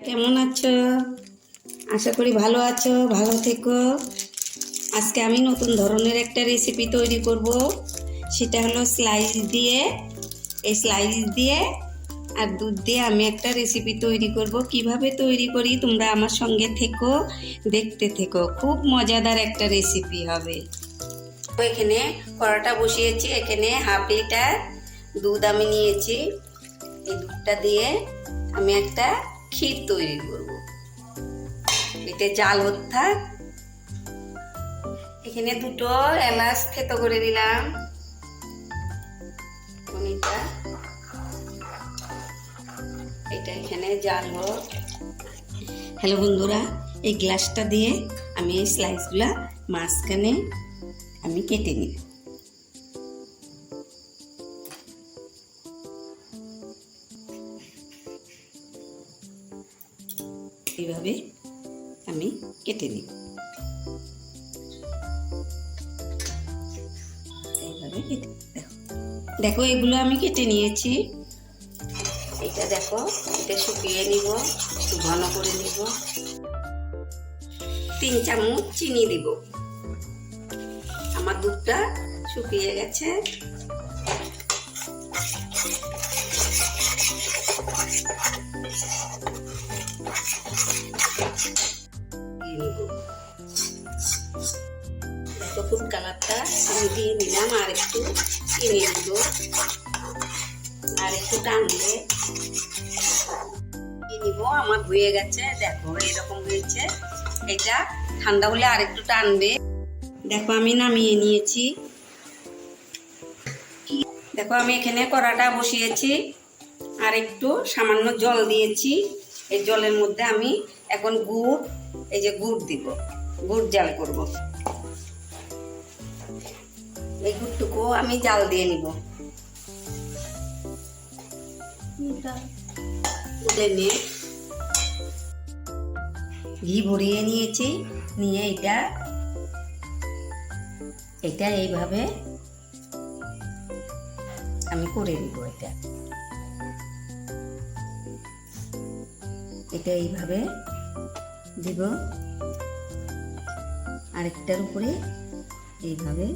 কেমন আছো? আশা করি ভালো আছো, ভালো থেকো। আজকে আমি নতুন ধরনের একটা রেসিপি তৈরি করব। সেটা হলো স্লাইস দিয়ে, এই স্লাইস দিয়ে আর দুধ দিয়ে আমি একটা রেসিপি তৈরি করব। কিভাবে তৈরি করি তোমরা আমার সঙ্গে থেকো, দেখতে থেকো। খুব মজাদার একটা রেসিপি হবে। তো এখানে কড়াটা বসিয়েছি, এখানে হাফ লিটার দুধ আমি নিয়েছি। এই দুধটা দিয়ে আমি একটা ক্ষীর তৈরি করব। এতে জাল হতে থাক। এখানে দুটো এলাচ থেতো করে দিলাম। এটা এখানে জাল হোক। হ্যালো বন্ধুরা, এই গ্লাসটা দিয়ে আমি এই স্লাইসগুলা মাঝখানে আমি কেটে নিই। এইভাবে আমি কেটে নিই। এইভাবে কেটে দেখো, এগুলো আমি কেটে নিয়েছি। এটা দেখো, এটা শুকিয়ে নিব, একটু ঘন করে নিব। 3 চামচ চিনি দিব। আমার দুধটা শুকিয়ে গেছে। দেখো, ফুড কালারটা আমি দিয়ে নিলাম। আর একটু চিনি দিব, আর একটু টানলে নিব। আমার হয়ে গেছে, দেখো এরকম হয়েছে। এটা ঠান্ডা হলে আর একটু টানবে। দেখো আমি নামিয়ে নিয়েছি। দেখো আমি এখানে কড়াটা বসিয়েছি, আর একটু সামান্য জল দিয়েছি। এই জলের মধ্যে আমি এখন গুড়, এই যে গুড় দিব, গুড় জাল করব। এই গুড়টুকু আমি জাল দিয়ে নিব। নিয়ে ঘি ভরিয়ে নিয়েছি, নিয়ে এটা এইভাবে আমি করে দিব। এটা এইভাবে দিব, আরেকটার উপরে এইভাবে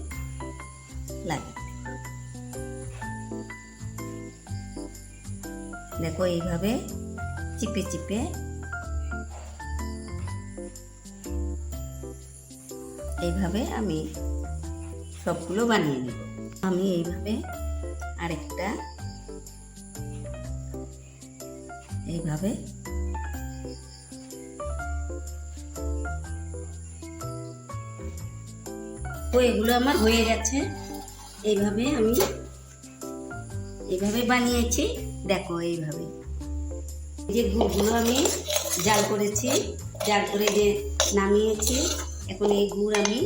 লাগিয়ে। দেখো এইভাবে চিপে চিপে এইভাবে আমি সবগুলো বানিয়ে নেব। আমি এইভাবে আরেকটা এইভাবে তো এগুলো আমার হয়ে গেছে। এইভাবে আমি এইভাবে বানিয়েছি। দেখো এইভাবে যে গুড়গুলো আমি জাল করেছি, জাল করে যে নামিয়েছি, এখন এই গুড় আমি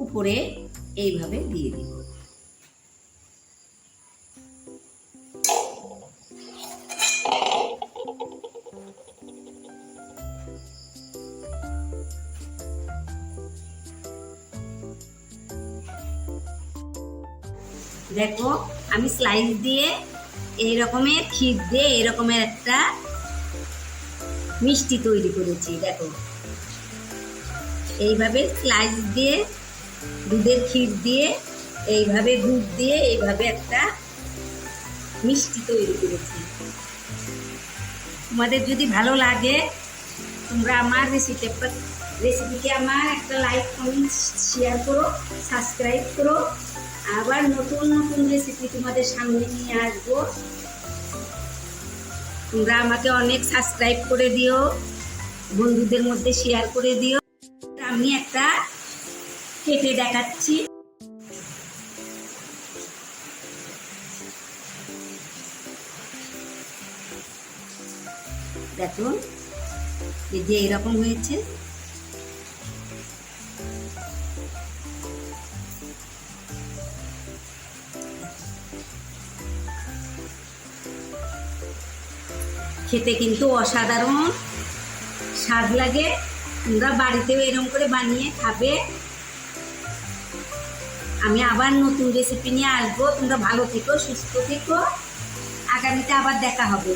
উপরে এইভাবে দিয়ে দিব। দেখো আমি স্লাইস দিয়ে এই রকমের ক্ষীর দিয়ে এই রকমের একটা মিষ্টি তৈরি করেছি। দেখো এইভাবে স্লাইস দিয়ে, দুধের ক্ষীর দিয়ে, এইভাবে দুধ দিয়ে এইভাবে একটা মিষ্টি তৈরি করেছি। তোমাদের যদি ভালো লাগে তোমরা আমার রেসিপিকে আমার একটা লাইক, কমেন্ট, শেয়ার করো, সাবস্ক্রাইব করো। আবার নতুন নতুন রেসিপি তোমাদের সামনে নিয়ে আসবো। তোমরা আমাকে অনেক সাবস্ক্রাইব করে দিও, বন্ধুদের মধ্যে শেয়ার করে দিও। আমি একটা কেটে দেখাচ্ছি। দেখো এই যে এরকম হয়েছে। খেতে কিন্তু অসাধারণ স্বাদ লাগে। তোমরা বাড়িতেও এরকম করে বানিয়ে খাবে। আমি আবার নতুন রেসিপি নিয়ে আসবো। তোমরা ভালো থেকো, সুস্থ থেকো। আগামীতে আবার দেখা হবে।